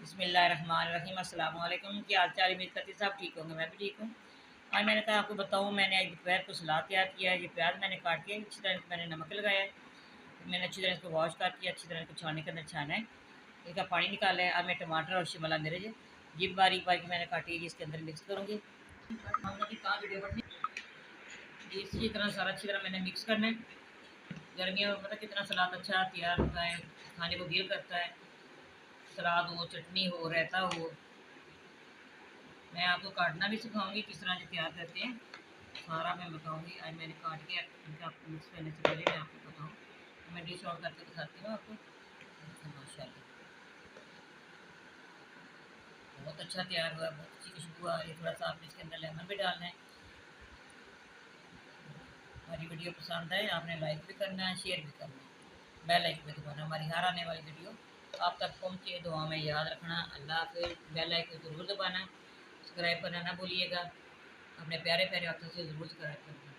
बिस्मिल्लाहिर्रहमानिर्रहीम। अस्सलाम वालेकुम। क्या हाल चाल? उम्मीद करती सब ठीक होंगे, मैं भी ठीक हूँ। आज मैंने कहा आपको बताऊँ, मैंने आज दोपहर को सलाद तैयार किया है। ये प्याज मैंने काट के अच्छी तरह मैंने नमक लगाया है। मैंने अच्छी तरह इसको वॉश करके अच्छी तरह इसको छानने के अंदर छाना है, इसका पानी निकाला है। अब मैं टमाटर और शिमला मिर्च ये बारीक बारीक मैंने काटी है, इसके अंदर मिक्स करूँगी। इसी तरह सारा अच्छी तरह मैंने मिक्स करना है। गर्मियों में पता कितना सलाद अच्छा तैयार होता है, खाने को दिल करता है। सलाद हो, चटनी हो, रायता हो। मैं आपको काटना भी सिखाऊंगी किस तरह से तैयार करते हैं, सारा मैं बताऊंगी। आज मैंने काट के आपको मिक्स करने से पहले मैं आपको बताऊँ, मैं डिश ऑन करके दिखाती हूँ आपको। माशाल्लाह बहुत अच्छा तैयार हुआ, बहुत अच्छी खुशबू आ रही है। थोड़ा सा आपने इसके अंदर लेमन भी डालना है। हमारी वीडियो पसंद आए आपने लाइक भी करना है, शेयर भी करना है, बेल आइकन पे दबाना, हमारी हर आने वाली वीडियो आप तक पहुँचे। दुआ में याद रखना। अल्लाह हाफ़िज़। बेल आइकन ज़रूर दबाना, सब्सक्राइब करना ना भूलिएगा। अपने प्यारे प्यारे हाथों से ज़रूर सब्सक्राइब करना।